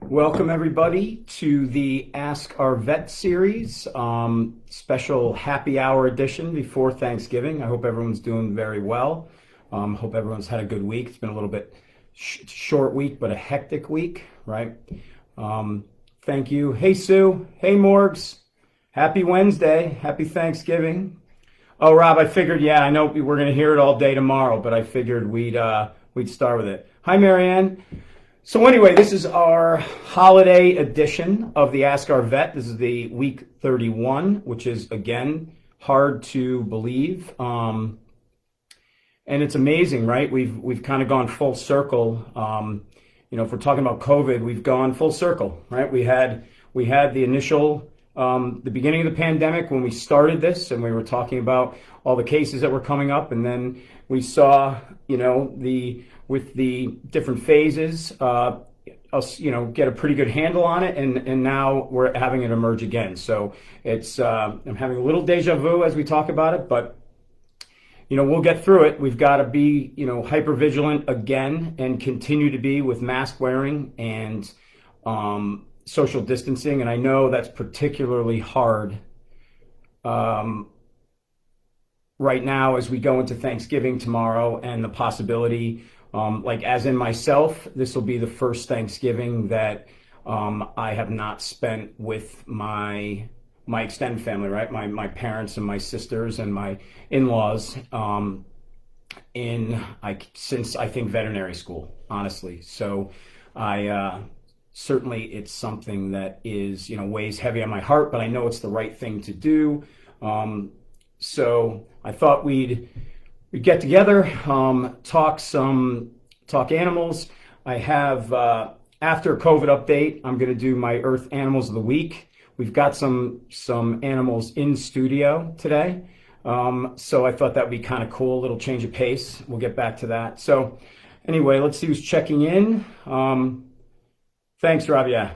Welcome everybody to the Ask Our Vet series, special happy hour edition before Thanksgiving. I hope everyone's doing very well. Hope everyone's had a good week. It's been a little bit short week, but a hectic week, right? Thank you. Hey Sue. Hey Morgs. Happy Wednesday. Happy Thanksgiving. Oh Rob, I figured, yeah, I know we're gonna hear it all day tomorrow, but I figured we'd start with it. Hi Marianne. So anyway, this is our holiday edition of the Ask Our Vet. This is the week 31, which is, again, hard to believe. And it's amazing, right? We've kind of gone full circle. If we're talking about COVID, we've gone full circle, right? We had the initial, the beginning of the pandemic when we started this, and we were talking about all the cases that were coming up, and then we saw, with the different phases, us, get a pretty good handle on it, and now we're having it emerge again. So it's, I'm having a little deja vu as we talk about it, but, we'll get through it. We've got to be, hyper vigilant again and continue to be with mask wearing and social distancing. And I know that's particularly hard right now as we go into Thanksgiving tomorrow, and the possibility, as in myself, this will be the first Thanksgiving that I have not spent with my extended family, right? My parents and my sisters and my in-laws since I think veterinary school, honestly. So I certainly, it's something that is, weighs heavy on my heart, but I know it's the right thing to do. So I thought we'd get together, talk animals. I have, after a COVID update, I'm going to do my Earth Animals of the Week. We've got some animals in studio today. So I thought that would be kind of cool, a little change of pace. We'll get back to that. So anyway, let's see who's checking in. Thanks, Rob. Yeah.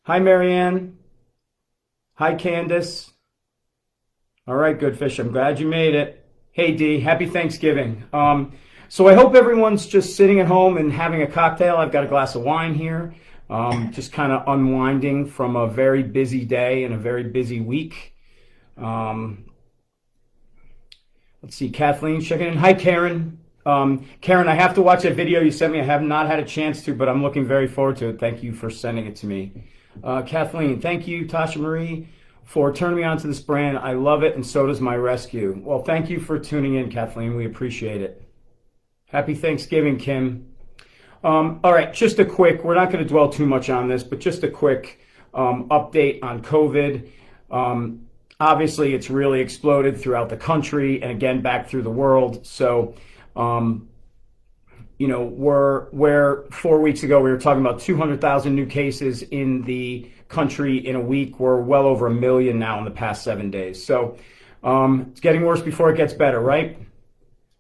Hi, Marianne. Hi, Candace. All right, good fish. I'm glad you made it. Hey, Dee, happy Thanksgiving. So I hope everyone's just sitting at home and having a cocktail. I've got a glass of wine here, just kind of unwinding from a very busy day and a very busy week. Let's see, Kathleen checking in. Hi, Karen. Karen, I have to watch that video you sent me. I have not had a chance to, but I'm looking very forward to it. Thank you for sending it to me. Kathleen, thank you, Tasha Marie, for turning me on to this brand. I love it, and so does my rescue. Well, thank you for tuning in, Kathleen. We appreciate it. Happy Thanksgiving, Kim. All right, just a quick, we're not going to dwell too much on this, but just a quick update on COVID. Obviously, it's really exploded throughout the country and again back through the world. So, where 4 weeks ago we were talking about 200,000 new cases in the country in a week, we're well over 1 million now in the past 7 days. So it's getting worse before it gets better, right?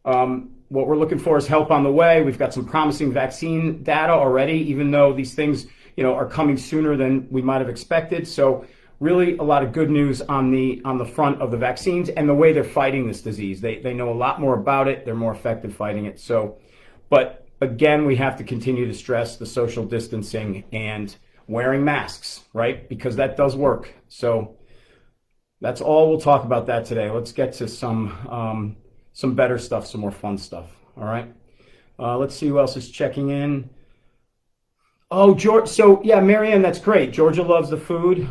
What we're looking for is help on the way. We've got some promising vaccine data already, even though these things, are coming sooner than we might have expected. So really a lot of good news on the front of the vaccines and the way they're fighting this disease. They know a lot more about it. They're more effective fighting it. So, but again, we have to continue to stress the social distancing and wearing masks, right? Because that does work. So that's all we'll talk about that today. Let's get to some better stuff, some more fun stuff. All right. Let's see who else is checking in. Oh, George. So yeah, Marianne, that's great. Georgia loves the food.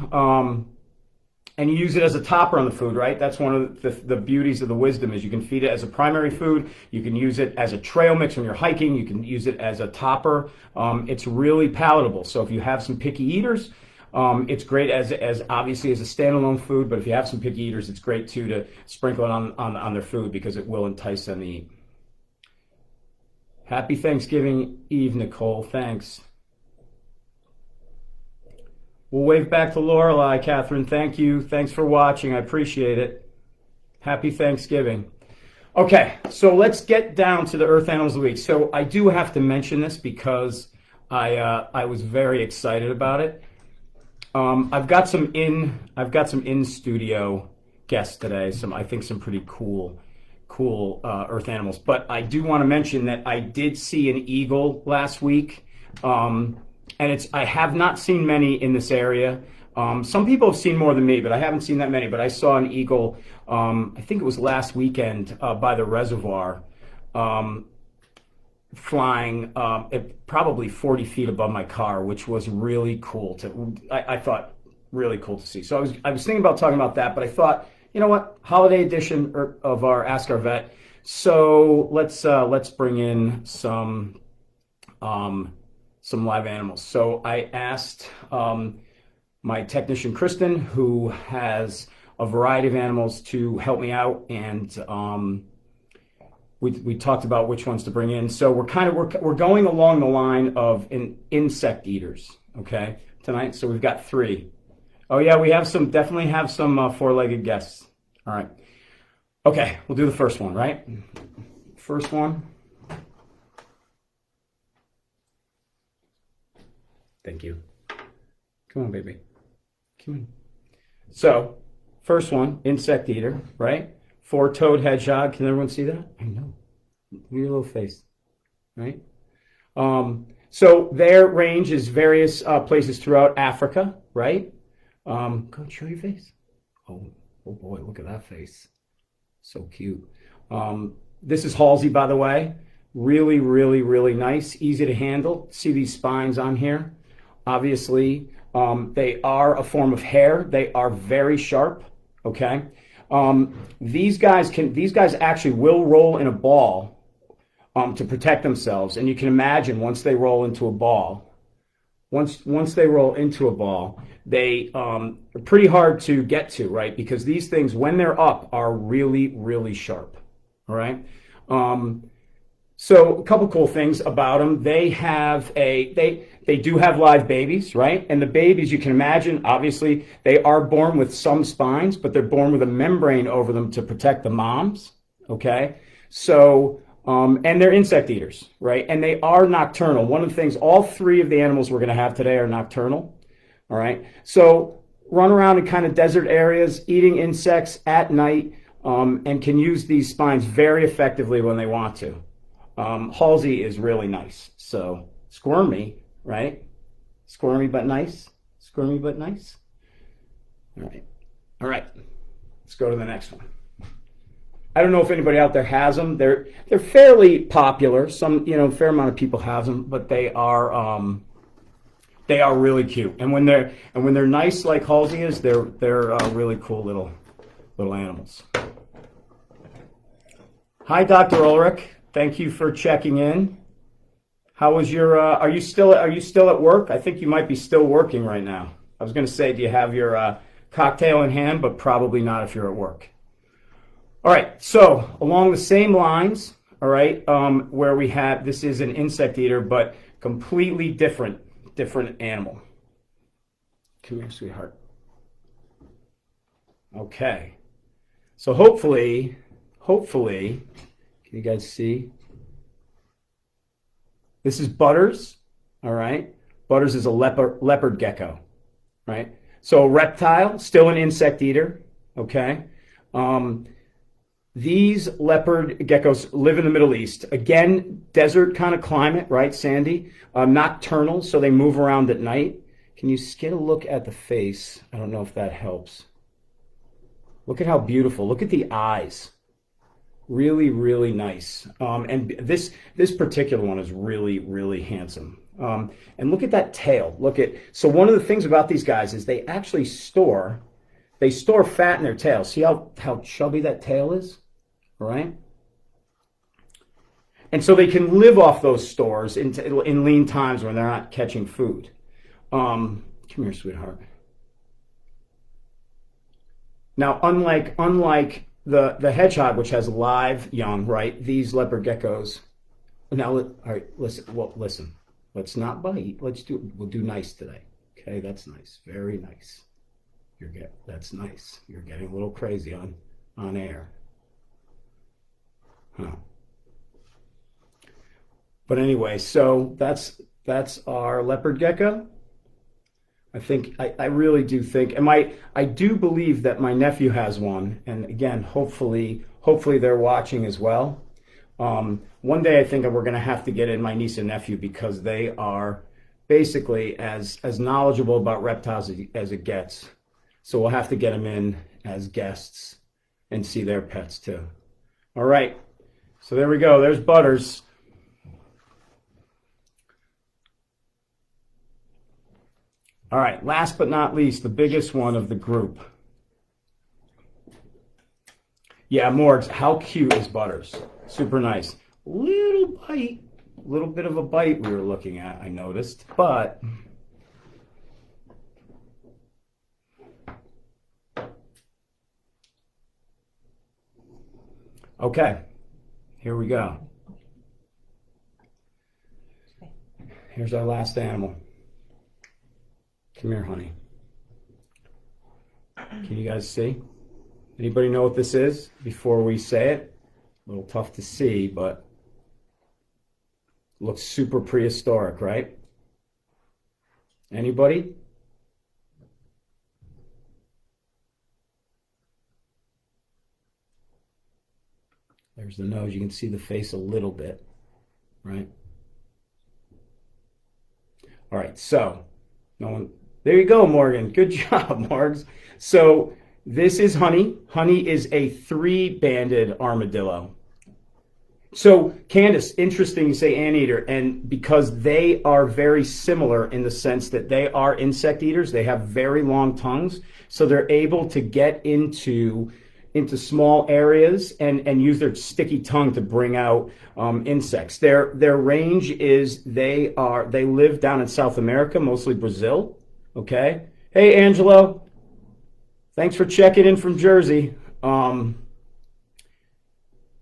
And you use it as a topper on the food, right? That's one of the beauties of the wisdom is you can feed it as a primary food. You can use it as a trail mix when you're hiking. You can use it as a topper. It's really palatable. So if you have some picky eaters, it's great as obviously as a standalone food. But if you have some picky eaters, it's great too to sprinkle it on their food because it will entice them to eat. Happy Thanksgiving Eve, Nicole. Thanks. We'll wave back to Lorelei, Catherine. Thank you. Thanks for watching. I appreciate it. Happy Thanksgiving. Okay, so let's get down to the Earth Animals of the Week. So I do have to mention this because I was very excited about it. I've got some in studio guests today. I think some pretty cool Earth Animals. But I do want to mention that I did see an eagle last week. and I have not seen many in this area. Some people have seen more than me, but I haven't seen that many. But I saw an eagle, I think it was last weekend by the reservoir, flying probably 40 feet above my car, which was really cool I thought really cool to see. So I was thinking about talking about that, but I thought, you know what, holiday edition of our Ask Our Vet. So let's bring in some live animals. So I asked my technician Kristen, who has a variety of animals, to help me out, and we talked about which ones to bring in. So we're going along the line of insect eaters, okay, tonight. So we've got 3. Oh yeah, we definitely have some four-legged guests. All right. Okay, we'll do the first one, right? First one. Thank you. Come on, baby. Come on. So, first one, insect eater, right? Four-toed hedgehog. Can everyone see that? I know. Look at your little face, right? So their range is various places throughout Africa, right? Go show your face. Oh boy, look at that face. So cute. This is Halsey, by the way. Really, really, really nice. Easy to handle. See these spines on here? Obviously, they are a form of hair. They are very sharp, okay? These guys actually will roll in a ball to protect themselves. And you can imagine once they roll into a ball, they are pretty hard to get to, right? Because these things, when they're up, are really, really sharp, all right? So a couple cool things about them. They do have live babies, right? And the babies, you can imagine, obviously, they are born with some spines, but they're born with a membrane over them to protect the moms, okay? So, and they're insect eaters, right? And they are nocturnal. One of the things, all 3 of the animals we're going to have today are nocturnal, all right? So run around in kind of desert areas, eating insects at night, and can use these spines very effectively when they want to. Halsey is really nice. So squirmy, right? Squirmy but nice. Squirmy but nice. All right. All right. Let's go to the next one. I don't know if anybody out there has them. They're fairly popular. Some, a fair amount of people have them, but they are really cute. And when they're nice like Halsey is, they're really cool little animals. Hi, Dr. Ulrich. Thank you for checking in. How was your? Are you still at work? I think you might be still working right now. I was going to say, do you have your cocktail in hand? But probably not if you're at work. All right. So along the same lines, all right, where we have, this is an insect eater, but completely different animal. Come here, sweetheart. Okay. So hopefully, can you guys see? This is Butters, all right? Butters is a leopard gecko, right? So a reptile, still an insect eater, okay? These leopard geckos live in the Middle East. Again, desert kind of climate, right, Sandy? Nocturnal, so they move around at night. Can you get a look at the face? I don't know if that helps. Look at how beautiful. Look at the eyes. Really, really nice. And this particular one is really, really handsome. And look at that tail. So one of the things about these guys is they actually store fat in their tail. See how chubby that tail is, right? And so they can live off those stores in lean times when they're not catching food. Come here, sweetheart. Now, unlike the hedgehog, which has live young, right? These leopard geckos. Now, all right, listen. Let's not bite. We'll do nice today. Okay, that's nice. Very nice. That's nice. You're getting a little crazy on air. Huh. But anyway, so that's our leopard gecko. I really do think, and I do believe that my nephew has one, and again, hopefully they're watching as well. One day I think we're going to have to get in my niece and nephew because they are basically as knowledgeable about reptiles as it gets. So we'll have to get them in as guests and see their pets too. All right, so there we go. There's Butters. All right, last but not least, the biggest one of the group. Yeah, Morgs, how cute is Butters? Super nice. Little bite, little bit of a bite we were looking at, I noticed, but okay, here we go. Here's our last animal. Come here, honey. Can you guys see? Anybody know what this is before we say it? A little tough to see, but looks super prehistoric, right? Anybody? There's the nose. You can see the face a little bit, right? All right, so no one. There you go, Morgan. Good job, Morgs. So this is Honey. Honey is a 3-banded armadillo. So Candace, interesting you say anteater, and because they are very similar in the sense that they are insect eaters, they have very long tongues, so they're able to get into small areas and use their sticky tongue to bring out insects. Their range is they live down in South America, mostly Brazil. Okay. Hey, Angelo. Thanks for checking in from Jersey.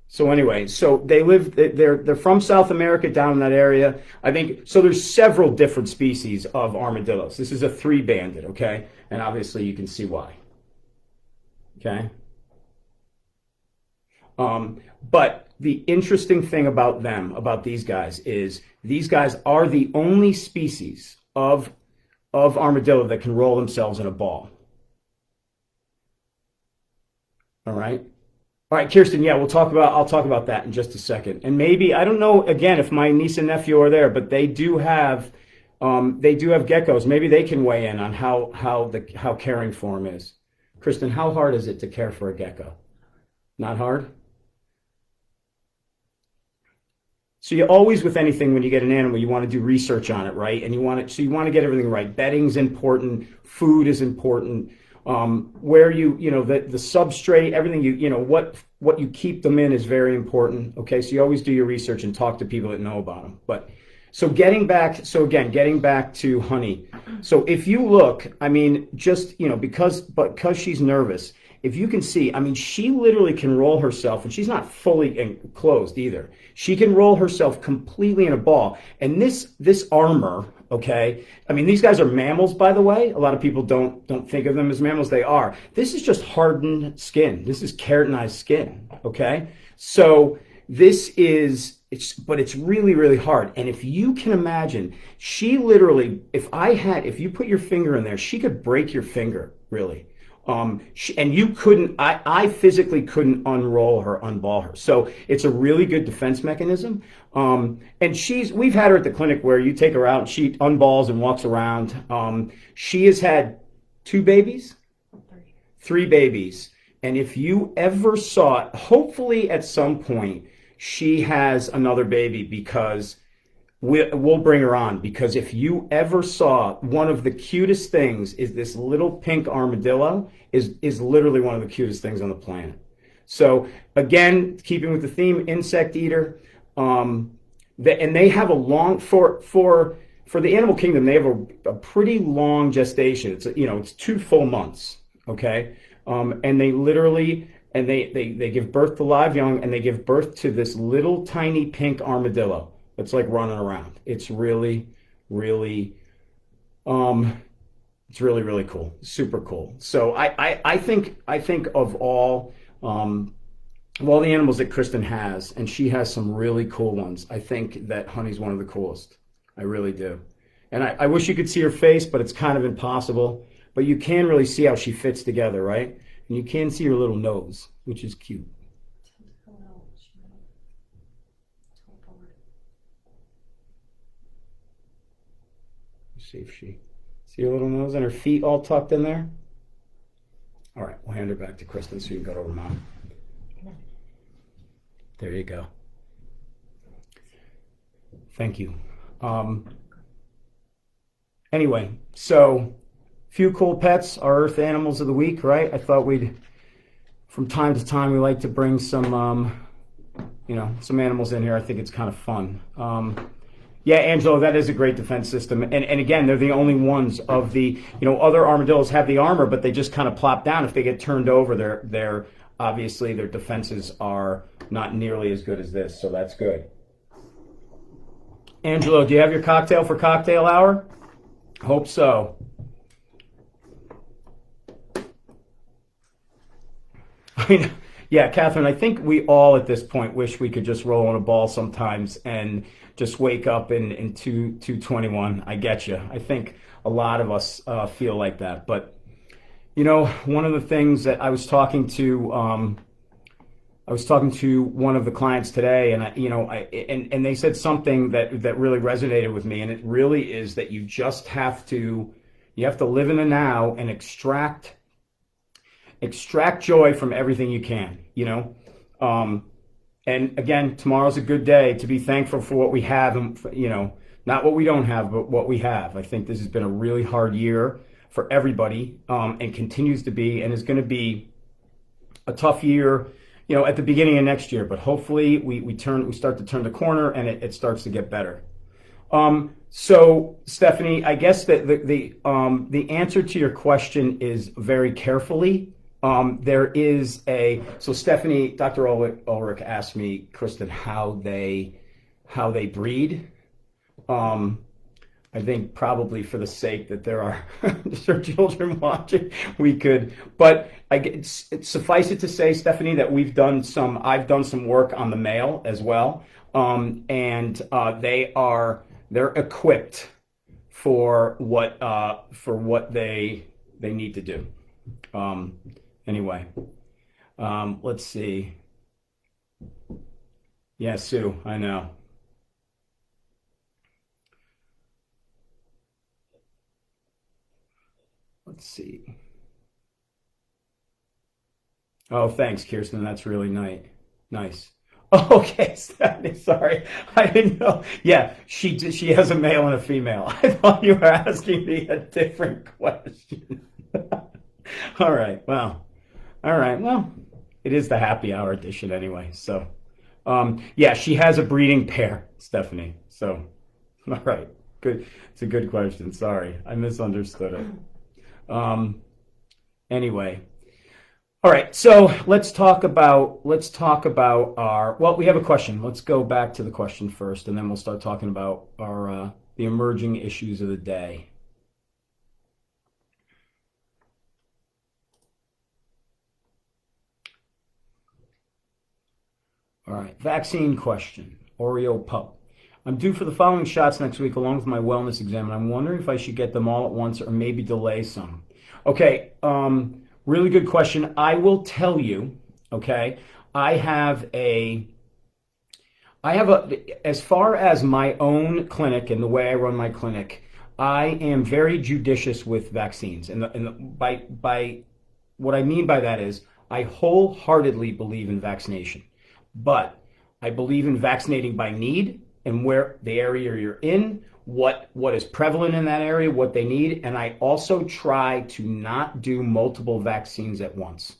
So anyway, so they're from South America down in that area. I think, so there's several different species of armadillos. This is a 3-banded, okay? And obviously you can see why. Okay. But the interesting thing about them, about these guys, is these guys are the only species of armadillo that can roll themselves in a ball. All right. All right, Kirsten. Yeah, I'll talk about that in just a second. And maybe, I don't know, again, if my niece and nephew are there, but they do have geckos. Maybe they can weigh in on how caring for them is. Kristen, how hard is it to care for a gecko? Not hard? So you always, with anything, when you get an animal, you want to do research on it, right? And you want to get everything right. Bedding's important, food is important, where the substrate, everything what you keep them in is very important. Okay, so you always do your research and talk to people that know about them. But so getting back to Honey. So if you look, I mean, just because she's nervous. If you can see, I mean, she literally can roll herself, and she's not fully enclosed either. She can roll herself completely in a ball. And this armor, okay, I mean, these guys are mammals, by the way. A lot of people don't think of them as mammals. They are. This is just hardened skin. This is keratinized skin, okay? So but it's really, really hard. And if you can imagine, she literally, if you put your finger in there, she could break your finger, really. And you couldn't, I physically couldn't unball her. So it's a really good defense mechanism. And we've had her at the clinic where you take her out and she unballs and walks around. She has had 2 babies, 3 babies. And if you ever saw it, hopefully at some point she has another baby, because we'll bring her on, because if you ever saw, one of the cutest things is this little pink armadillo is literally one of the cutest things on the planet. So again, keeping with the theme, insect eater, and they have a long, for the animal kingdom, they have a pretty long gestation. It's 2 full months, okay? And they literally, and they give birth to live young, and they give birth to this little tiny pink armadillo. It's like running around. It's really, really, it's really, really cool. Super cool. So I think of all the animals that Kristen has, and she has some really cool ones, I think that Honey's one of the coolest. I really do. And I wish you could see her face, but it's kind of impossible. But you can really see how she fits together, right? And you can see her little nose, which is cute. See if she, see her little nose and her feet all tucked in there? All right, we'll hand her back to Kristen so you can go to her mom. There you go. Thank you. Anyway, so few cool pets, our Earth Animals of the Week, right? I thought we'd, from time to time, we like to bring some, some animals in here. I think it's kind of fun. Yeah, Angelo, that is a great defense system. And again, they're the only ones of the, other armadillos have the armor, but they just kind of plop down. If they get turned over, they're obviously their defenses are not nearly as good as this, so that's good. Angelo, do you have your cocktail for cocktail hour? Hope so. Yeah, Catherine, I think we all at this point wish we could just roll on a ball sometimes and just wake up in 221. I get you. I think a lot of us feel like that. But, one of the things that I was talking to one of the clients today, and and they said something that really resonated with me, and it really is that you just have to live in the now and extract joy from everything you can, and again, tomorrow's a good day to be thankful for what we have, and not what we don't have, but what we have. I think this has been a really hard year for everybody, and continues to be, and is going to be a tough year, at the beginning of next year. But hopefully we start to turn the corner, and it starts to get better. So Stephanie, I guess that the answer to your question is very carefully. So Stephanie, Dr. Ulrich asked me, Kristen, how they breed. I think probably for the sake that there are children watching, we could, but suffice it to say, Stephanie, that I've done some work on the male as well. And they're equipped for what they need to do. Anyway, let's see. Yeah, Sue, I know. Let's see. Oh, thanks, Kirsten. That's really nice. Oh, okay, Stephanie, sorry. I didn't know. Yeah, she has a male and a female. I thought you were asking me a different question. All right, well, it is the happy hour edition anyway. So, yeah, she has a breeding pair, Stephanie. So, all right, good. It's a good question. Sorry, I misunderstood it. Anyway, all right. So let's talk about we have a question. Let's go back to the question first, and then we'll start talking about the emerging issues of the day. All right, vaccine question, Oreo Pup. I'm due for the following shots next week along with my wellness exam, and I'm wondering if I should get them all at once or maybe delay some. Okay, really good question. I will tell you, okay, as far as my own clinic and the way I run my clinic, I am very judicious with vaccines. And by what I mean by that is I wholeheartedly believe in vaccination. But I believe in vaccinating by need and where the area you're in, what is prevalent in that area, what they need. And I also try to not do multiple vaccines at once.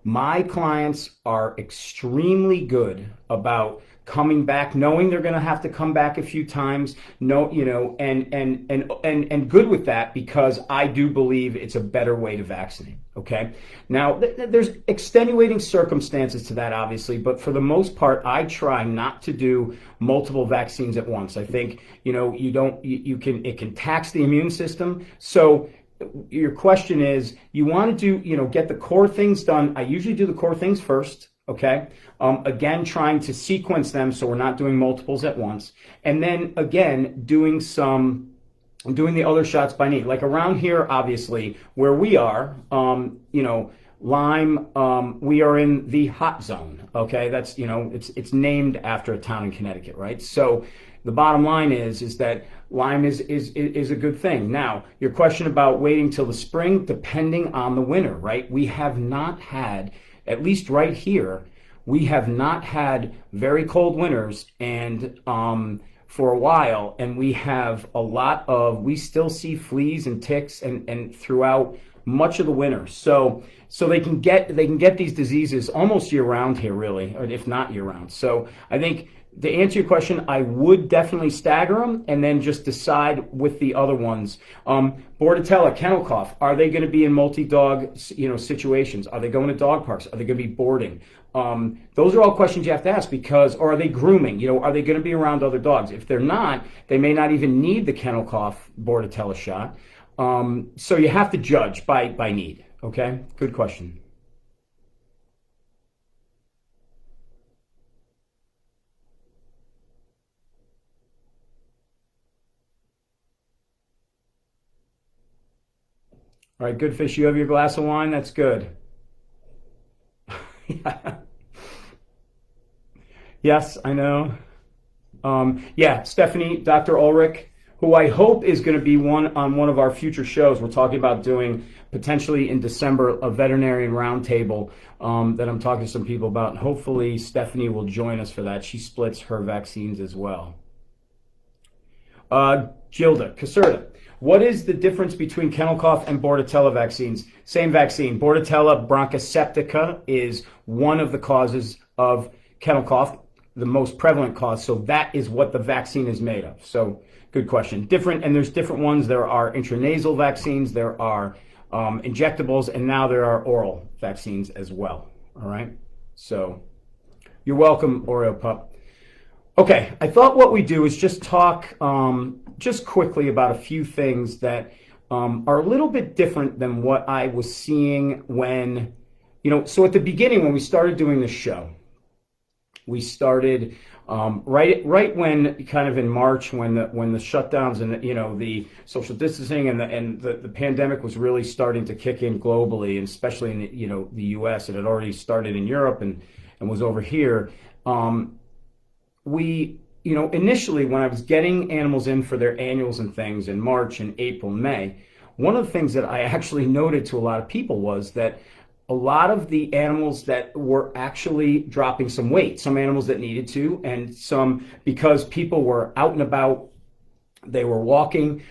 My clients are extremely good about coming back, knowing they're going to have to come back a few times, and good with that, because I do believe it's a better way to vaccinate. Okay. Now there's extenuating circumstances to that, obviously, but for the most part, I try not to do multiple vaccines at once. I think, it can tax the immune system. So your question is, you want to do, get the core things done. I usually do the core things first. Okay. Again, trying to sequence them so we're not doing multiples at once. And then again, doing the other shots by need. Like around here, obviously, where we are, Lyme, we are in the hot zone. Okay, that's, it's named after a town in Connecticut, right? So the bottom line is that Lyme is a good thing. Now, your question about waiting till the spring, depending on the winter, right? We have not had, at least right here, we have not had very cold winters, and for a while, and we still see fleas and ticks and throughout much of the winter. So they can get these diseases almost year round here, really, or if not year round. So I think, to answer your question, I would definitely stagger them and then just decide with the other ones. Bordetella, kennel cough, are they going to be in multi-dog, situations? Are they going to dog parks? Are they going to be boarding? Those are all questions you have to ask, or are they grooming? Are they going to be around other dogs? If they're not, they may not even need the kennel cough Bordetella shot. So you have to judge by need. Okay, good question. All right, good fish. You have your glass of wine. That's good. Yes, I know. Yeah, Stephanie, Dr. Ulrich, who I hope is going to be on one of our future shows. We're talking about doing potentially in December a veterinarian roundtable that I'm talking to some people about. And hopefully Stephanie will join us for that. She splits her vaccines as well. Gilda, Caserta. What is the difference between kennel cough and Bordetella vaccines? Same vaccine. Bordetella bronchoseptica is one of the causes of kennel cough, the most prevalent cause. So that is what the vaccine is made of. So good question. And there's different ones. There are intranasal vaccines, there are injectables, and now there are oral vaccines as well. All right. So you're welcome, Oreo Pup. Okay, I thought what we do is just talk just quickly about a few things that are a little bit different than what I was seeing when, so at the beginning when we started doing this show, we started right when kind of in March when the shutdowns and the social distancing and the pandemic was really starting to kick in globally, and especially in the US. It had already started in Europe and was over here. We initially, when I was getting animals in for their annuals and things in March and April and May, one of the things that I actually noted to a lot of people was that a lot of the animals that were actually dropping some weight, some animals that needed to, and some because people were out and about, they were walking.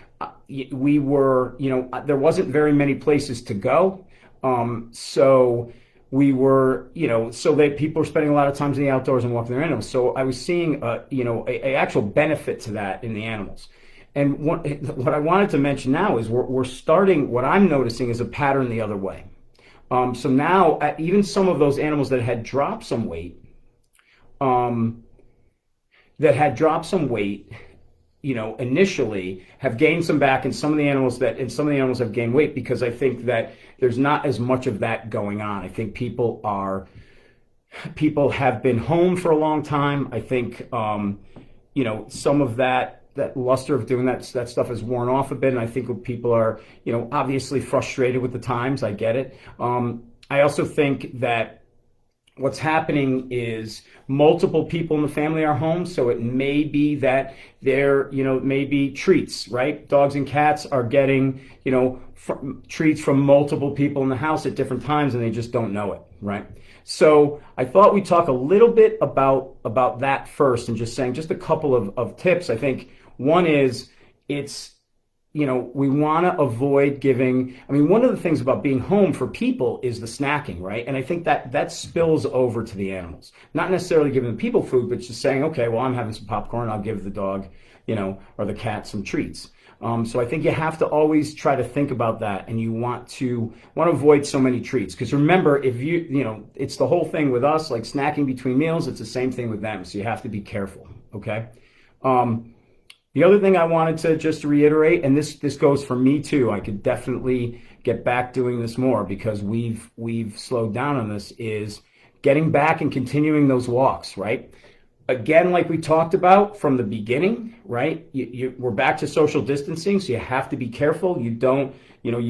We were, there wasn't very many places to go. So we were, so that people were spending a lot of time in the outdoors and walking their animals. So I was seeing, a actual benefit to that in the animals. And what I wanted to mention now is we're starting, what I'm noticing is a pattern the other way. So now, even some of those animals that had dropped some weight, initially have gained some back, and some of the animals have gained weight, because I think that there's not as much of that going on. I think people have been home for a long time. I think, some of that luster of doing that stuff has worn off a bit. And I think people are, obviously frustrated with the times. I get it. I also think that what's happening is multiple people in the family are home, so it may be that they're, maybe treats, right? Dogs and cats are getting, treats from multiple people in the house at different times, and they just don't know it, right? So I thought we'd talk a little bit about that first, and just a couple of tips. I think one is we want to avoid giving, one of the things about being home for people is the snacking, right? And I think that spills over to the animals. Not necessarily giving the people food, but just saying, okay, well, I'm having some popcorn, I'll give the dog, or the cat some treats. So I think you have to always try to think about that, and you want to avoid so many treats. Because remember, if it's the whole thing with us, like snacking between meals, it's the same thing with them. So you have to be careful, okay? The other thing I wanted to just reiterate, and this goes for me too, I could definitely get back doing this more because we've slowed down on this, is getting back and continuing those walks, right? again, like we talked about from the beginning, right? We're back to social distancing, so you have to be careful. You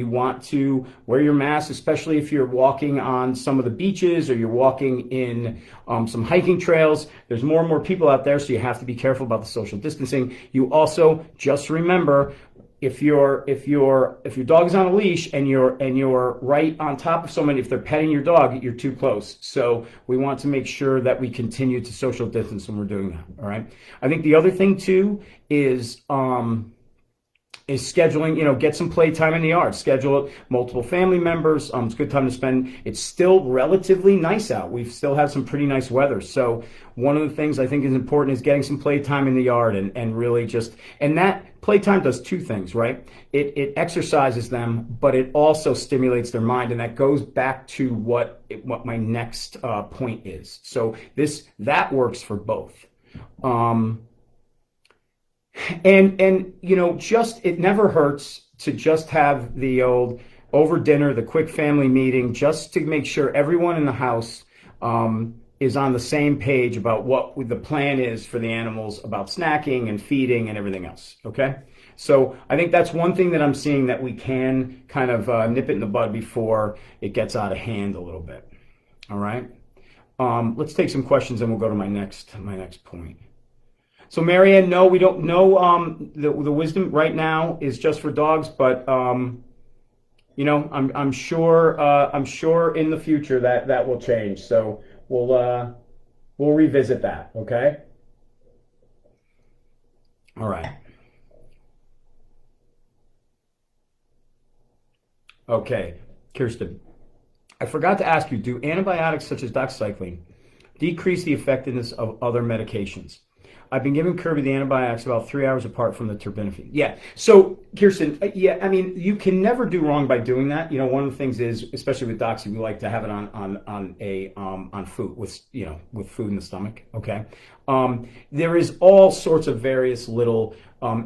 want to wear your mask, especially if you're walking on some of the beaches or you're walking in some hiking trails. There's more and more people out there, so you have to be careful about the social distancing. You also just remember, if your dog is on a leash and you're right on top of someone, if they're petting your dog, you're too close. So we want to make sure that we continue to social distance when we're doing that. All right. I think the other thing too is scheduling, get some playtime in the yard, schedule it, multiple family members. It's a good time to spend. It's still relatively nice out. We've still had some pretty nice weather. So one of the things I think is important is getting some playtime in the yard and really and that playtime does two things, right? It exercises them, but it also stimulates their mind. And that goes back to what my next point is. So that works for both. And it never hurts to just have the old over dinner, the quick family meeting, just to make sure everyone in the house is on the same page about what the plan is for the animals, about snacking and feeding and everything else. Okay. So I think that's one thing that I'm seeing that we can kind of nip it in the bud before it gets out of hand a little bit. All right. Let's take some questions and we'll go to my next point. So Marianne, no, we don't know. The wisdom right now is just for dogs, but I'm sure in the future that will change. So we'll revisit that. Okay. All right. Okay, Kirsten, I forgot to ask you, do antibiotics such as doxycycline decrease the effectiveness of other medications? I've been giving Kirby the antibiotics about 3 hours apart from the terbinafine. Yeah. So, Kirsten, you can never do wrong by doing that. One of the things is, especially with doxy, we like to have it on food with food in the stomach. Okay. There is all sorts of various little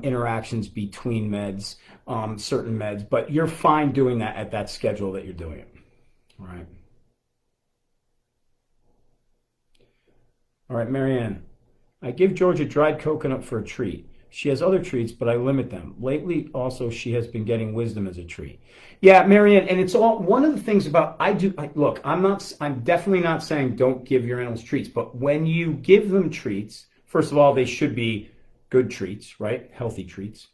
interactions between meds, certain meds, but you're fine doing that at that schedule that you're doing it. All right. All right, Marianne. I give Georgia dried coconut for a treat. She has other treats, but I limit them. Lately, also, she has been getting wisdom as a treat. Yeah, Marianne, and it's all one of the things about look, I'm definitely not saying don't give your animals treats, but when you give them treats, first of all, they should be good treats, right? Healthy treats.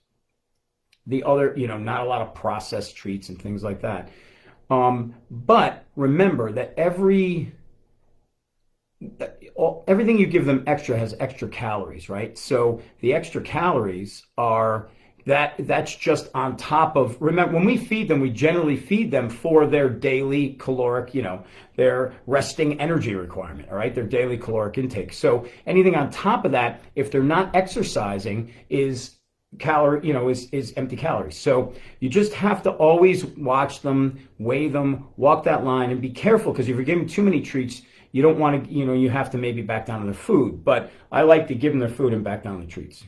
The other, not a lot of processed treats and things like that. But remember that everything you give them extra has extra calories, right? So the extra calories that's just on top of, remember, when we feed them, we generally feed them for their daily caloric, their resting energy requirement, all right? Their daily caloric intake. So anything on top of that, if they're not exercising, is empty calories. So you just have to always watch them, weigh them, walk that line, and be careful, because if you're giving too many treats, you don't want to, you have to maybe back down on their food. But I like to give them their food and back down the treats.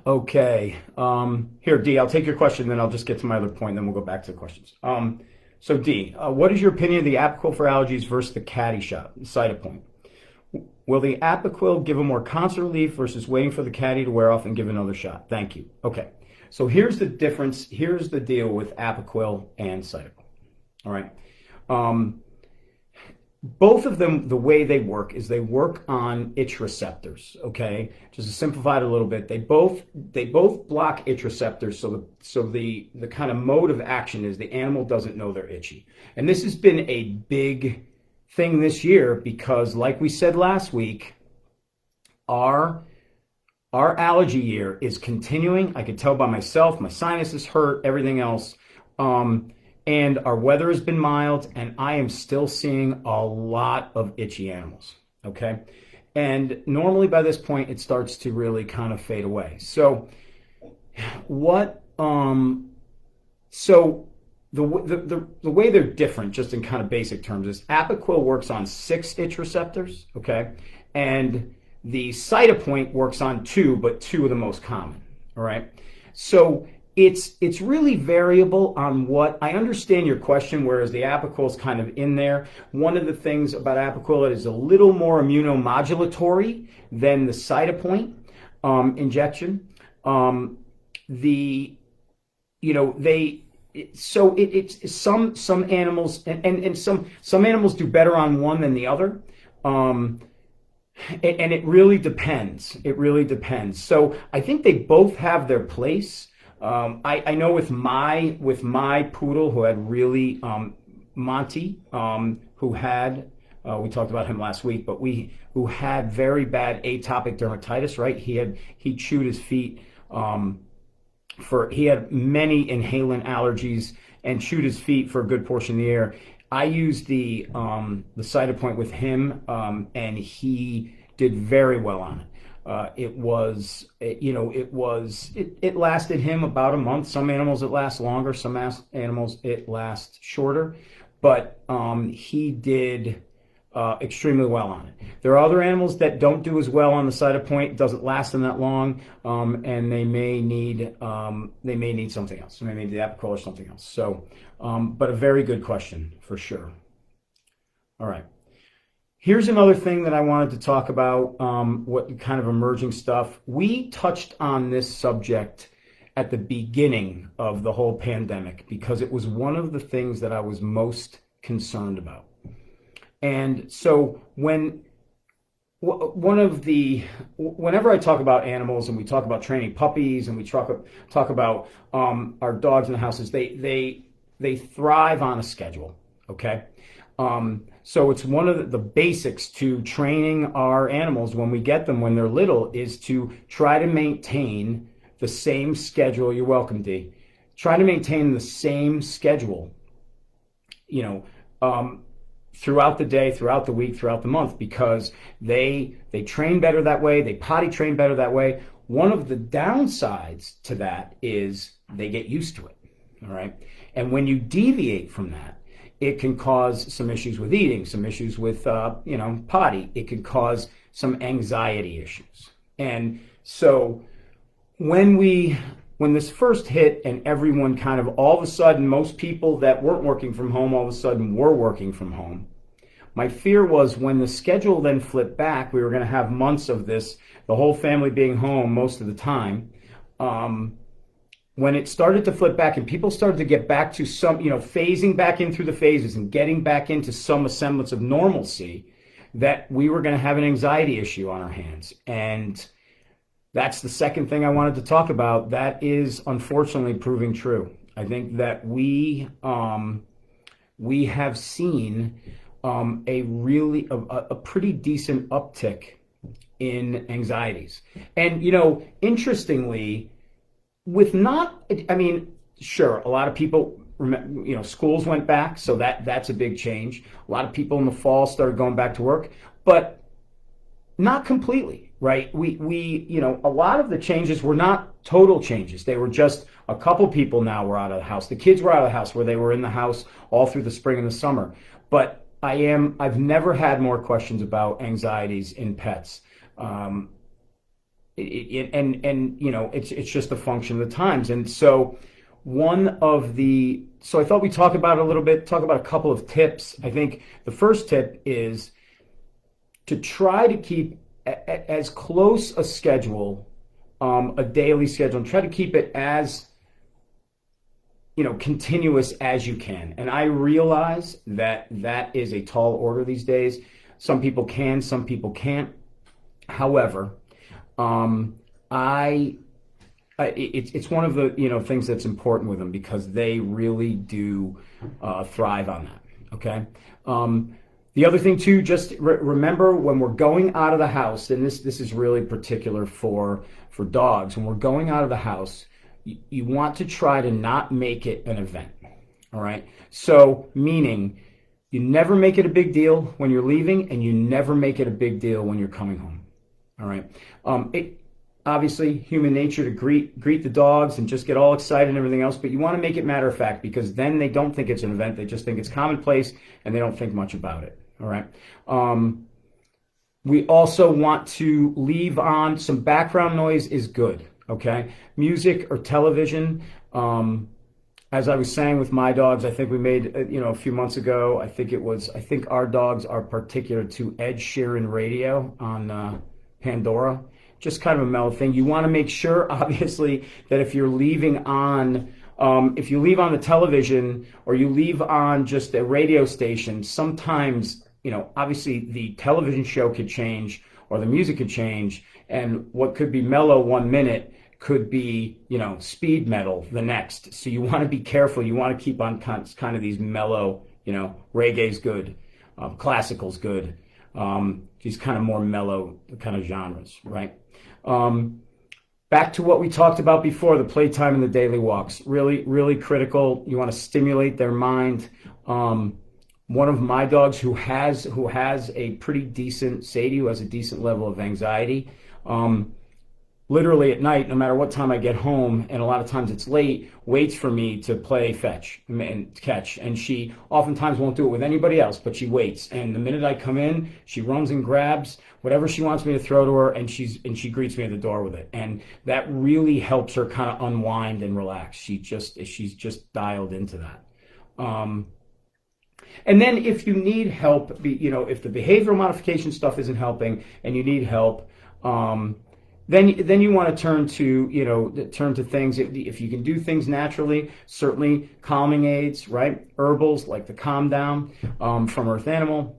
Okay. Here, D, I'll take your question, then I'll just get to my other point, then we'll go back to the questions. So D, what is your opinion of the Apoquel for allergies versus the Caddy shot, Cytopoint? Will the Apoquel give a more constant relief versus waiting for the Caddy to wear off and give another shot? Thank you. Okay. So here's the difference. Here's the deal with Apoquel and Cytopoint. All right. Both of them, the way they work is they work on itch receptors. Okay. Just to simplify it a little bit, they both block itch receptors. So the kind of mode of action is the animal doesn't know they're itchy. And this has been a big thing this year because, like we said last week, our allergy year is continuing. I could tell by myself, my sinuses hurt, everything else. And our weather has been mild, and I am still seeing a lot of itchy animals, okay? And normally by this point, it starts to really kind of fade away. So the way they're different, just in kind of basic terms, is Apoquel works on 6 itch receptors, okay? And the Cytopoint works on 2, but 2 are the most common, all right? So It's really variable on what I understand your question, whereas the Apoquel is kind of in there. One of the things about Apoquel is a little more immunomodulatory than the Cytopoint injection. The they so it's some animals and some animals do better on one than the other. And it really depends. It really depends. So I think they both have their place. I know with my poodle who had really Monty, who had we talked about him last week, but who had very bad atopic dermatitis. Right, he chewed his feet. He had many inhalant allergies and chewed his feet for a good portion of the year. I used the Cytopoint with him, and he did very well on it. It lasted him about a month. Some animals it lasts longer, some animals it lasts shorter, but he did extremely well on it. There are other animals that don't do as well on the Cytopoint. It doesn't last them that long, and they may need something else. They may need the Apoquel or something else. So, but a very good question for sure. All right. Here's another thing that I wanted to talk about, what kind of emerging stuff. We touched on this subject at the beginning of the whole pandemic because it was one of the things that I was most concerned about. And so whenever I talk about animals and we talk about training puppies and we talk about our dogs in the houses, they thrive on a schedule. Okay. So it's one of the basics to training our animals when we get them when they're little is to try to maintain the same schedule. You're welcome, Dee. Try to maintain the same schedule, throughout the day, throughout the week, throughout the month, because they train better that way. They potty train better that way. One of the downsides to that is they get used to it. All right. And when you deviate from that, it can cause some issues with eating, some issues with, potty. It can cause some anxiety issues. And so when this first hit and everyone kind of all of a sudden, most people that weren't working from home all of a sudden were working from home, my fear was when the schedule then flipped back, we were going to have months of this, the whole family being home most of the time. When it started to flip back and people started to get back to some, phasing back in through the phases and getting back into some semblance of normalcy, that we were going to have an anxiety issue on our hands. And that's the second thing I wanted to talk about. That is unfortunately proving true. I think that we have seen a pretty decent uptick in anxieties. And, interestingly, sure, a lot of people, schools went back, so that's a big change. A lot of people in the fall started going back to work, but not completely, right? We a lot of the changes were not total changes. They were just a couple people now were out of the house. The kids were out of the house where they were in the house all through the spring and the summer. But I've never had more questions about anxieties in pets. It's just a function of the times. And so so I thought we'd talk about it a little bit, talk about a couple of tips. I think the first tip is to try to keep as close a schedule, a daily schedule, and try to keep it as continuous as you can. And I realize that is a tall order these days. Some people can, some people can't. However, it's one of the things that's important with them because they really do thrive on that. Okay. The other thing too, just remember when we're going out of the house, and this is really particular for dogs. When we're going out of the house, you want to try to not make it an event. All right. So meaning you never make it a big deal when you're leaving, and you never make it a big deal when you're coming home. All right. Obviously human nature to greet the dogs and just get all excited and everything else, but you want to make it matter of fact because then they don't think it's an event. They just think it's commonplace and they don't think much about it. All right. We also want to leave on some background noise is good. Okay. Music or television. As I was saying with my dogs, I think we made, a few months ago, I think our dogs are particular to Ed Sheeran radio on Pandora. Just kind of a mellow thing. You want to make sure, obviously, that if you leave on the television or you leave on just a radio station, sometimes, obviously the television show could change or the music could change, and what could be mellow 1 minute could be, speed metal the next. So you want to be careful. You want to keep on kind of these mellow, reggae's good, classical's good, these kind of more mellow kind of genres, right? Back to what we talked about before, the playtime and the daily walks, really, really critical. You want to stimulate their mind. One of my dogs who has a pretty decent, Sadie, who has a decent level of anxiety, literally at night, no matter what time I get home, and a lot of times it's late, waits for me to play fetch and catch. And she oftentimes won't do it with anybody else, but she waits. And the minute I come in, she runs and grabs whatever she wants me to throw to her, and she greets me at the door with it. And that really helps her kind of unwind and relax. She's just dialed into that. And then if you need help, if the behavioral modification stuff isn't helping and you need help, then you want to turn to things. If you can do things naturally, certainly calming aids, right? Herbals like the Calm Down from Earth Animal,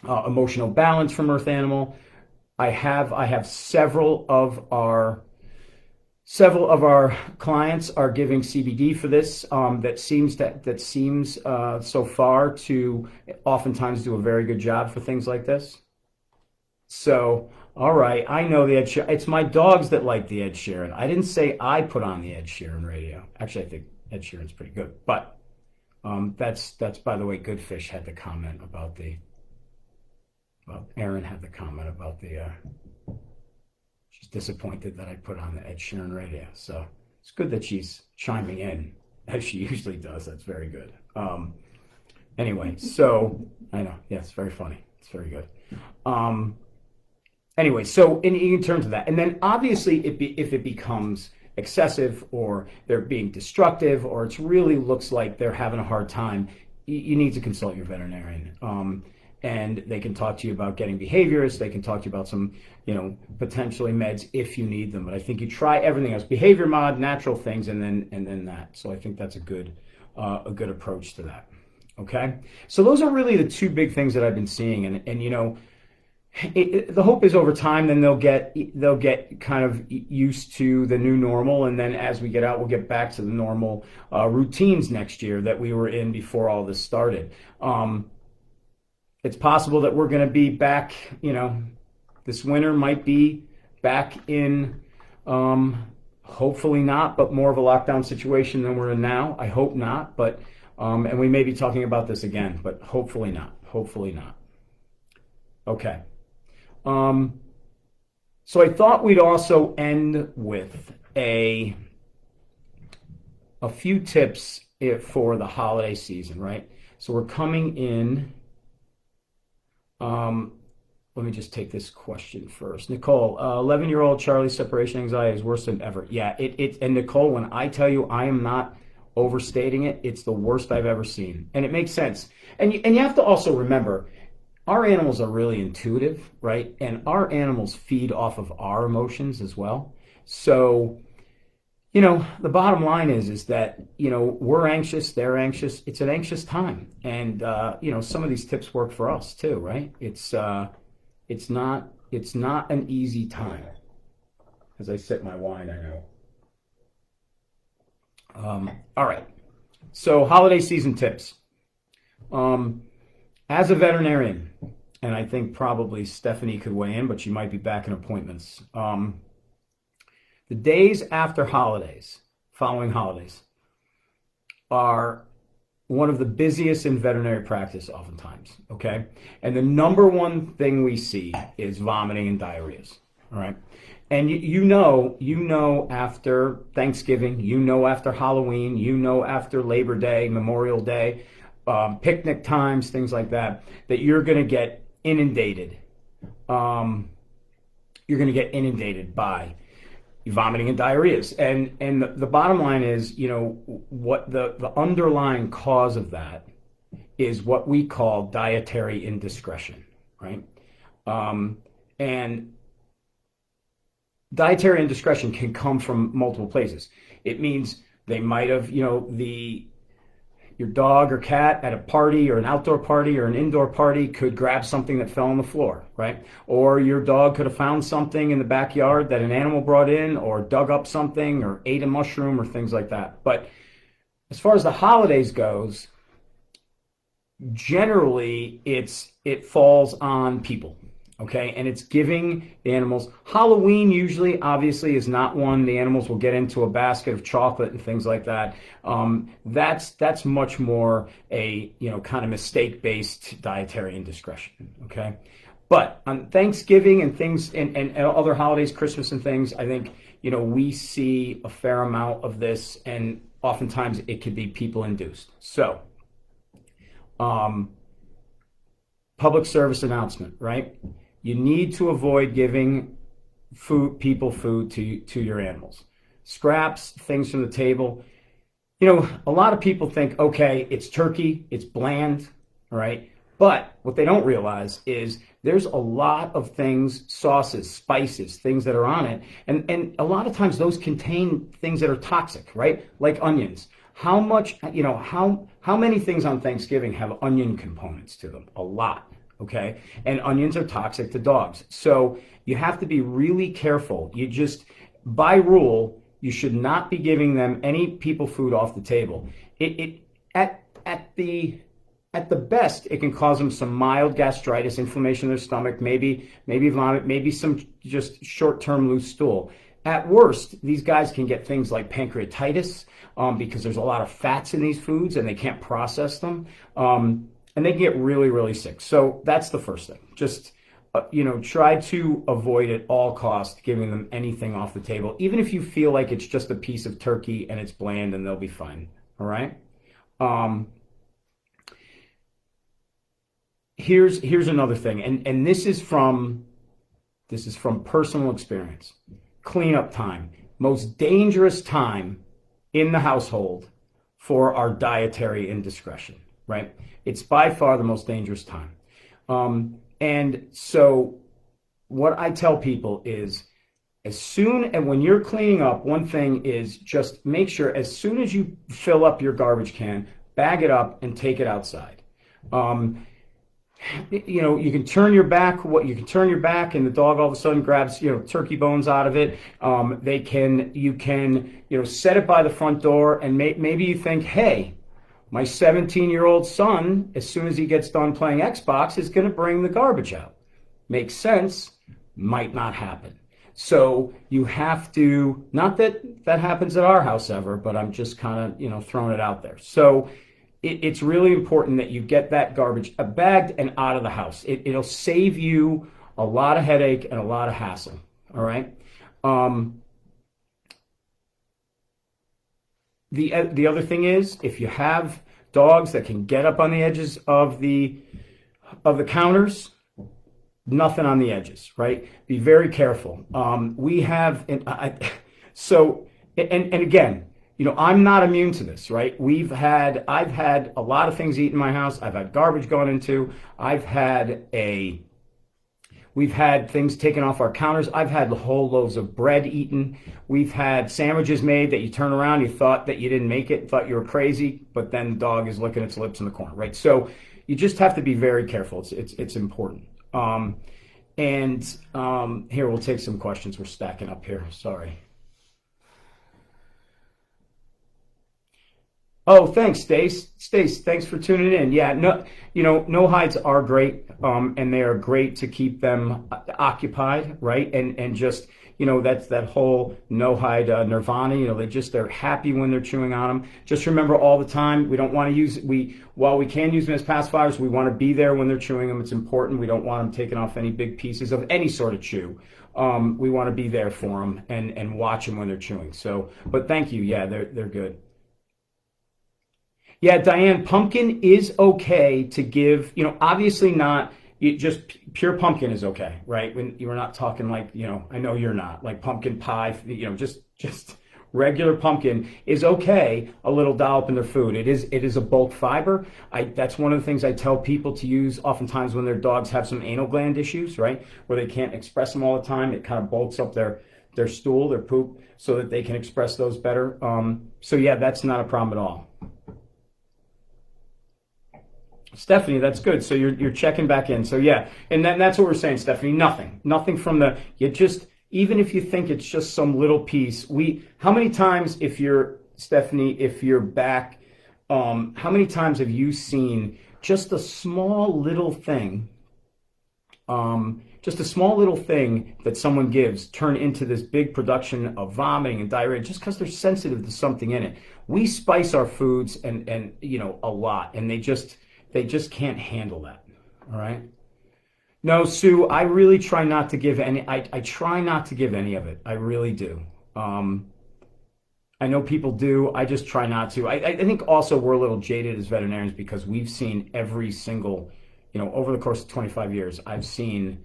emotional balance from Earth Animal. I have several of our clients are giving CBD for this. That seems so far to oftentimes do a very good job for things like this. So, all right, I know the Ed Sheeran. It's my dogs that like the Ed Sheeran. I didn't say I put on the Ed Sheeran radio. Actually, I think Ed Sheeran's pretty good. But that's by the way, Goodfish had the comment about Erin had the comment about she's disappointed that I put on the Ed Sheeran radio. So it's good that she's chiming in as she usually does. That's very good. Anyway, so I know, yeah, it's very funny. It's very good. Anyway, so in terms of that, and then obviously if it becomes excessive or they're being destructive or it really looks like they're having a hard time, you need to consult your veterinarian. And they can talk to you about getting behaviors. They can talk to you about some, potentially meds if you need them. But I think you try everything else, behavior mod, natural things, and then that. So I think that's a good approach to that. Okay. So those are really the two big things that I've been seeing, and the hope is over time, then they'll get kind of used to the new normal, and then as we get out, we'll get back to the normal routines next year that we were in before all this started. It's possible that we're going to be back, this winter might be back in, hopefully not, but more of a lockdown situation than we're in now. I hope not, but, and we may be talking about this again, but hopefully not, Okay. So I thought we'd also end with a few tips for the holiday season, right? So we're coming in. Let me just take this question first. Nicole, 11-year-old Charlie's separation anxiety is worse than ever. Yeah, and Nicole, when I tell you I am not overstating it, it's the worst I've ever seen. And it makes sense. And you have to also remember, our animals are really intuitive, right? And our animals feed off of our emotions as well. So, the bottom line is that, we're anxious, they're anxious. It's an anxious time. And, some of these tips work for us too, right? It's not an easy time. As I sip my wine, I know. All right. So holiday season tips. As a veterinarian, and I think probably Stephanie could weigh in, but she might be back in appointments. The days after holidays, following holidays, are one of the busiest in veterinary practice oftentimes, okay? And the number one thing we see is vomiting and diarrheas, all right? And you know after Thanksgiving, after Halloween, after Labor Day, Memorial Day, picnic times, things like that you're going to get inundated. You're going to get inundated by vomiting and diarrheas. And the bottom line is, what the underlying cause of that is what we call dietary indiscretion, right? And dietary indiscretion can come from multiple places. It means they might have, your dog or cat at a party or an outdoor party or an indoor party could grab something that fell on the floor, right? Or your dog could have found something in the backyard that an animal brought in, or dug up something, or ate a mushroom, or things like that. But as far as the holidays goes, generally it falls on people. Okay, and it's giving the animals. Halloween usually, obviously, is not one the animals will get into a basket of chocolate and things like that. That's much more a kind of mistake-based dietary indiscretion. Okay, but on Thanksgiving and things and other holidays, Christmas and things, I think we see a fair amount of this, and oftentimes it could be people-induced. So, public service announcement, right? You need to avoid giving people food to your animals. Scraps, things from the table. A lot of people think, okay, it's turkey, it's bland, all right? But what they don't realize is there's a lot of things, sauces, spices, things that are on it. And a lot of times those contain things that are toxic, right? Like onions. How much, how many things on Thanksgiving have onion components to them? A lot. Okay, and onions are toxic to dogs, so you have to be really careful. By rule, you should not be giving them any people food off the table. At the best, it can cause them some mild gastritis, inflammation in their stomach, maybe vomit, maybe some just short-term loose stool. At worst, these guys can get things like pancreatitis because there's a lot of fats in these foods and they can't process them. And they can get really, really sick. So that's the first thing. Just, try to avoid at all costs giving them anything off the table, even if you feel like it's just a piece of turkey and it's bland and they'll be fine. All right. Here's another thing, and this is from personal experience. Cleanup time, most dangerous time in the household for our dietary indiscretion. Right? It's by far the most dangerous time. And so what I tell people is when you're cleaning up, one thing is just make sure as soon as you fill up your garbage can, bag it up and take it outside. You can turn your back, and the dog all of a sudden grabs, turkey bones out of it. You can set it by the front door, and maybe you think, hey, my 17-year-old son, as soon as he gets done playing Xbox, is going to bring the garbage out. Makes sense, might not happen. So you have to, not that happens at our house ever, but I'm just kind of, throwing it out there. So it's really important that you get that garbage bagged and out of the house. It'll save you a lot of headache and a lot of hassle, all right? The other thing is, if you have dogs that can get up on the edges of the counters, nothing on the edges, right? Be very careful. We have, and again, I'm not immune to this, right? I've had a lot of things eaten in my house. I've had garbage gone into. We've had things taken off our counters. I've had whole loaves of bread eaten. We've had sandwiches made that you turn around, you thought that you didn't make it, thought you were crazy, but then the dog is licking its lips in the corner, right? So you just have to be very careful. It's important. Here, we'll take some questions. We're stacking up here. Sorry. Oh, thanks, Stace. Stace, thanks for tuning in. Yeah, no hides are great, and they are great to keep them occupied, right? And just, that's that whole no hide nirvana. They're happy when they're chewing on them. Just remember all the time, we don't want to while we can use them as pacifiers, we want to be there when they're chewing them. It's important. We don't want them taking off any big pieces of any sort of chew. We want to be there for them and watch them when they're chewing. So, but thank you. Yeah, they're good. Yeah, Diane, pumpkin is okay to give, obviously not just pure pumpkin is okay, right? When you're not talking like, I know you're not like pumpkin pie, just regular pumpkin is okay. A little dollop in their food. It is a bulk fiber. That's one of the things I tell people to use oftentimes when their dogs have some anal gland issues, right? Where they can't express them all the time. It kind of bulks up their stool, their poop, so that they can express those better. So yeah, that's not a problem at all. Stephanie, that's good. So you're checking back in. So yeah, and that's what we're saying, Stephanie. Nothing from even if you think it's just some little piece. How many times, Stephanie, if you're back, how many times have you seen just a small little thing, that someone gives turn into this big production of vomiting and diarrhea just because they're sensitive to something in it? We spice our foods and a lot, and they just can't handle that. All right. No, Sue, I really try not to give any. I try not to give any of it. I really do. I know people do. I just try not to. I think also we're a little jaded as veterinarians because we've seen every single, over the course of 25 years, I've seen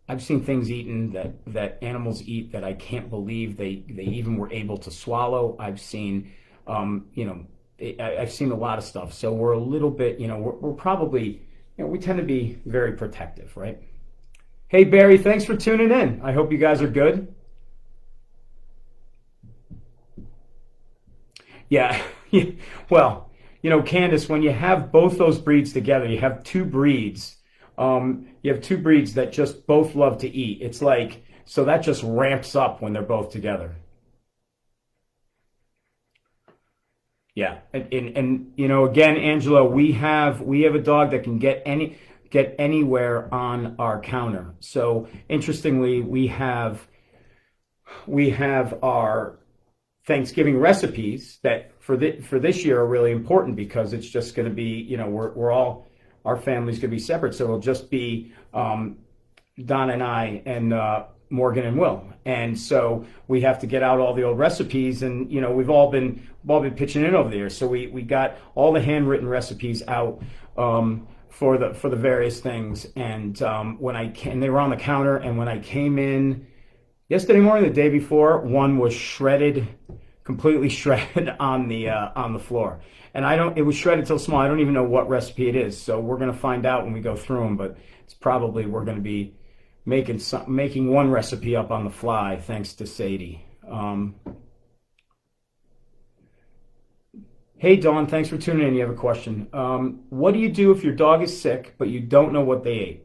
things eaten that animals eat that I can't believe they even were able to swallow. I've seen, I've seen a lot of stuff. So we're a little bit, we're probably, we tend to be very protective, right? Hey, Barry, thanks for tuning in. I hope you guys are good. Yeah. Well, Candace, when you have both those breeds together, you have two breeds. That just both love to eat. It's like, so that just ramps up when they're both together. Yeah, and again, Angela, we have a dog that can get anywhere on our counter. So interestingly, we have our Thanksgiving recipes that for this year are really important because it's just going to be, our family's going to be separate, so it'll just be Don and I and Morgan and Will, and so we have to get out all the old recipes, and we've all been pitching in over the years. So we got all the handwritten recipes out for the various things, and they were on the counter, and when I came in yesterday morning, the day before, one was completely shredded on the floor, and it was shredded so small I don't even know what recipe it is. So we're gonna find out when we go through them, but it's probably we're gonna be making one recipe up on the fly, thanks to Sadie. Hey, Dawn, thanks for tuning in. You have a question. What do you do if your dog is sick, but you don't know what they ate?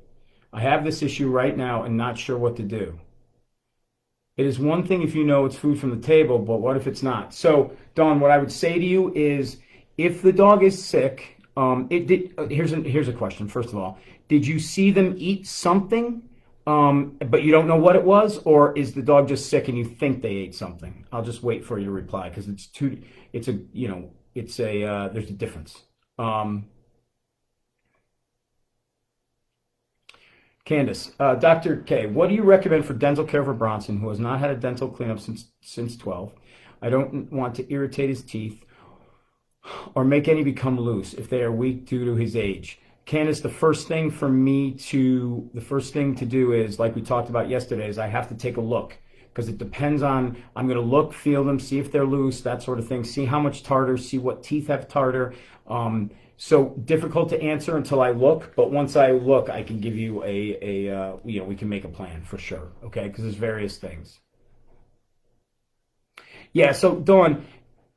I have this issue right now and not sure what to do. It is one thing if you know it's food from the table, but what if it's not? So, Dawn, what I would say to you is, if the dog is sick, here's a question. First of all, did you see them eat something? But you don't know what it was, or is the dog just sick and you think they ate something? I'll just wait for your reply because there's a difference. Candace, Dr. K, what do you recommend for dental care for Bronson, who has not had a dental cleanup since 12? I don't want to irritate his teeth or make any become loose if they are weak due to his age. Candace, the first thing to do is, like we talked about yesterday, is I have to take a look, because it depends on, I'm going to look, feel them, see if they're loose, that sort of thing, see how much tartar, see what teeth have tartar. So difficult to answer until I look, but once I look, I can give you we can make a plan for sure, okay? Because there's various things. Yeah, so Dawn,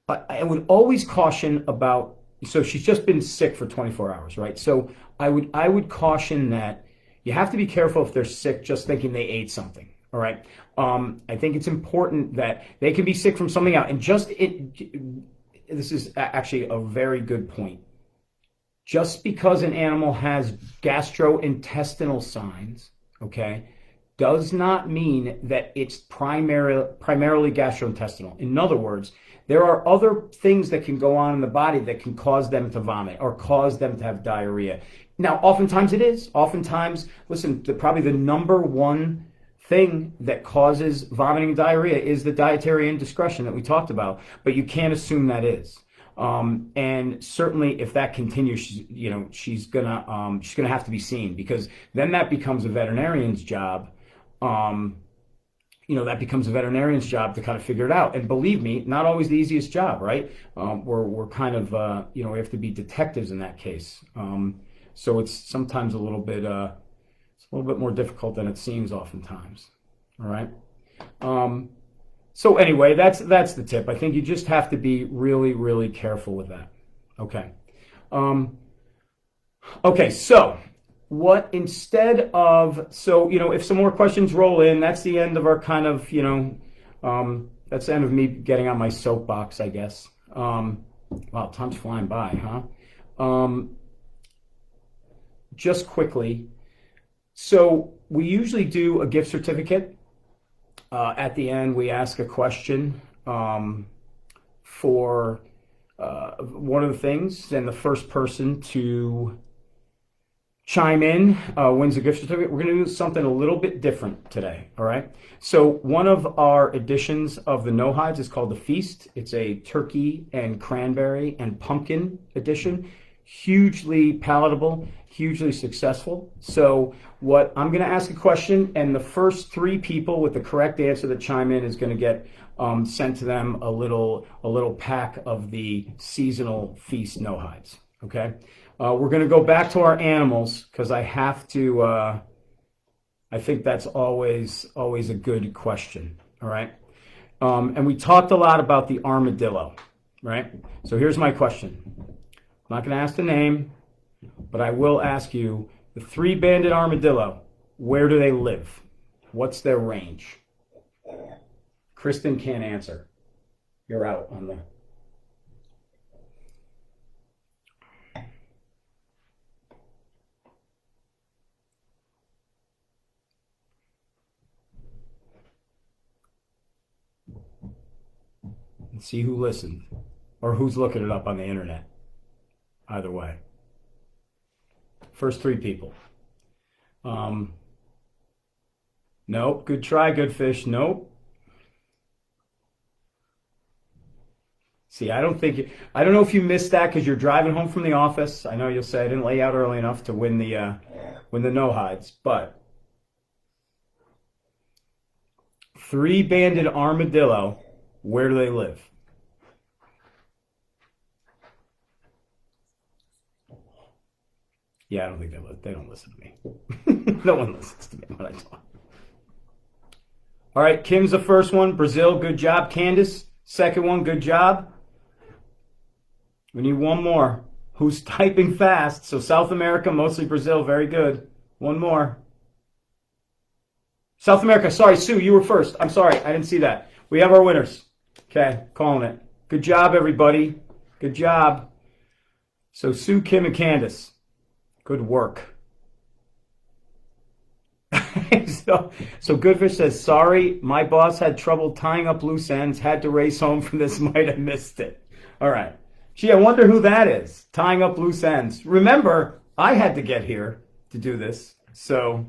I would always caution about, so she's just been sick for 24 hours, right? So I would caution that you have to be careful if they're sick just thinking they ate something, all right? I think it's important that they can be sick from something else. And this is actually a very good point. Just because an animal has gastrointestinal signs, okay, does not mean that it's primarily gastrointestinal. In other words, there are other things that can go on in the body that can cause them to vomit or cause them to have diarrhea. Now, oftentimes it is. Oftentimes, listen, probably the number one thing that causes vomiting and diarrhea is the dietary indiscretion that we talked about, but you can't assume that is. And certainly, if that continues, she's gonna have to be seen, because then that becomes a veterinarian's job. That becomes a veterinarian's job to kind of figure it out. And believe me, not always the easiest job, right? We're kind of, we have to be detectives in that case. So it's sometimes a little bit more difficult than it seems oftentimes. All right. So anyway, that's the tip. I think you just have to be really, really careful with that. Okay. Okay. So if some more questions roll in, that's the end of our kind of, that's the end of me getting on my soapbox, I guess. Wow, time's flying by, huh? Just quickly. So we usually do a gift certificate. At the end, we ask a question for one of the things, and the first person to chime in wins a gift certificate. We're going to do something a little bit different today, all right? So one of our editions of the No Hides is called the Feast. It's a turkey and cranberry and pumpkin edition. Hugely palatable, hugely successful. So I'm going to ask a question, and the first 3 people with the correct answer that chime in is going to get sent to them a little pack of the seasonal Feast No Hides. Okay, we're going to go back to our animals because I have to. I think that's always a good question. All right, and we talked a lot about the armadillo, right? So here's my question. I'm not going to ask the name, but I will ask you, the 3-banded armadillo, where do they live? What's their range? Kristen can't answer. You're out on the... Let's see who listened or who's looking it up on the internet. Either way. First 3 people. Nope. Good try, good fish. Nope. See, I don't know if you missed that because you're driving home from the office. I know you'll say I didn't lay out early enough to win the no hides, but 3-banded armadillo, where do they live? Yeah, I don't think they don't listen to me. No one listens to me when I talk. All right, Kim's the first one. Brazil, good job. Candace, second one, good job. We need one more. Who's typing fast? So South America, mostly Brazil, very good. One more. South America, sorry, Sue, you were first. I'm sorry, I didn't see that. We have our winners. Okay, calling it. Good job, everybody. Good job. So Sue, Kim, and Candace. Good work. so Goodfish says, sorry, my boss had trouble tying up loose ends, had to race home from this, might have missed it. All right. Gee, I wonder who that is, tying up loose ends. Remember, I had to get here to do this. So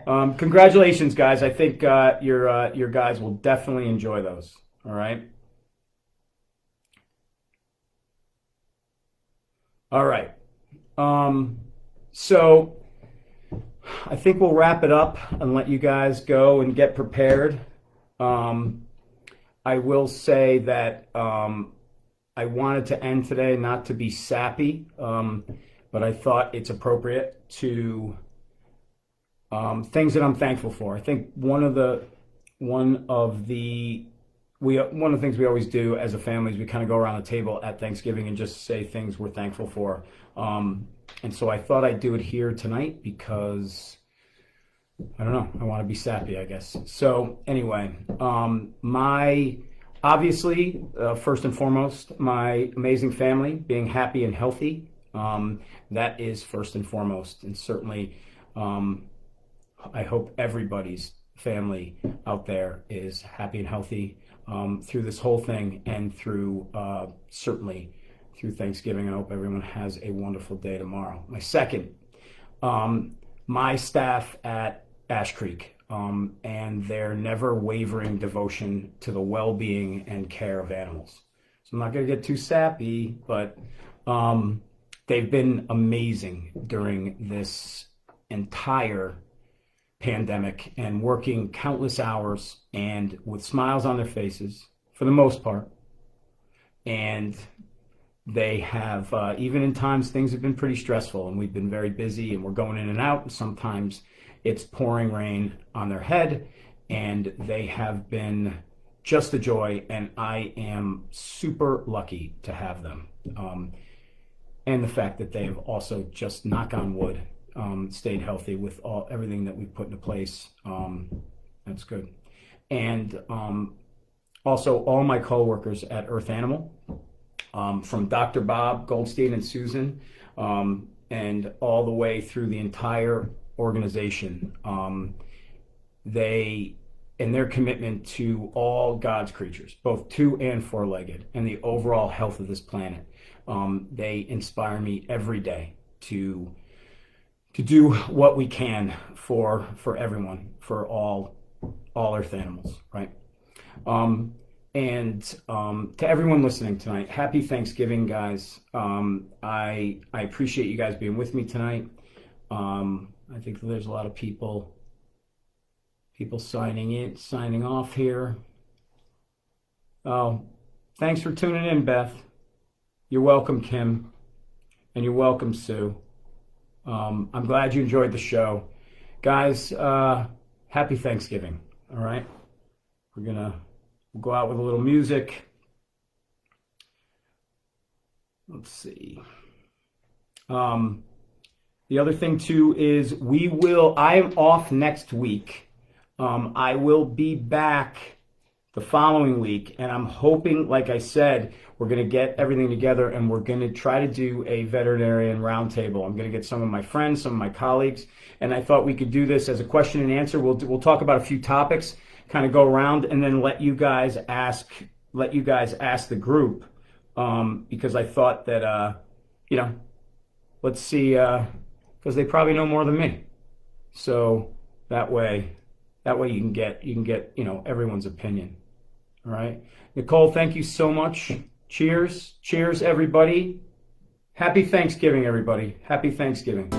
congratulations, guys. I think your guys will definitely enjoy those. All right. All right. So I think we'll wrap it up and let you guys go and get prepared. I will say that I wanted to end today not to be sappy, but I thought it's appropriate to things that I'm thankful for. I think one of the things we always do as a family is we kind of go around the table at Thanksgiving and just say things we're thankful for. And so I thought I'd do it here tonight because, I don't know, I want to be sappy, I guess. So anyway, obviously, first and foremost, my amazing family, being happy and healthy, that is first and foremost. And certainly, I hope everybody's family out there is happy and healthy through this whole thing and through certainly through Thanksgiving. I hope everyone has a wonderful day tomorrow. My second, my staff at Ash Creek and their never wavering devotion to the well-being and care of animals. So I'm not going to get too sappy, but they've been amazing during this entire pandemic and working countless hours and with smiles on their faces for the most part. And they have, even in times things have been pretty stressful and we've been very busy and we're going in and out, and sometimes it's pouring rain on their head, and they have been just a joy, and I am super lucky to have them. And the fact that they have also, just knock on wood, stayed healthy with everything that we've put into place. That's good. And also all my coworkers at Earth Animal, from Dr. Bob Goldstein and Susan, and all the way through the entire organization, and their commitment to all God's creatures, both two and four-legged, and the overall health of this planet. They inspire me every day to do what we can for everyone, for all Earth animals, right? And to everyone listening tonight, happy Thanksgiving, guys. I appreciate you guys being with me tonight. I think there's a lot of people signing off here. Oh, thanks for tuning in, Beth. You're welcome, Kim, and you're welcome, Sue. I'm glad you enjoyed the show. Guys, happy Thanksgiving, all right? We'll go out with a little music. Let's see. The other thing, too, is I'm off next week. I will be back the following week, and I'm hoping, like I said, we're going to get everything together, and we're going to try to do a veterinarian roundtable. I'm going to get some of my friends, some of my colleagues, and I thought we could do this as a question and answer. We'll talk about a few topics, kind of go around, and then let you guys ask the group, because I thought that let's see, because they probably know more than me, so that way you can get everyone's opinion. All right, Nicole, thank you so much. Cheers, everybody. Happy Thanksgiving, everybody. Happy Thanksgiving.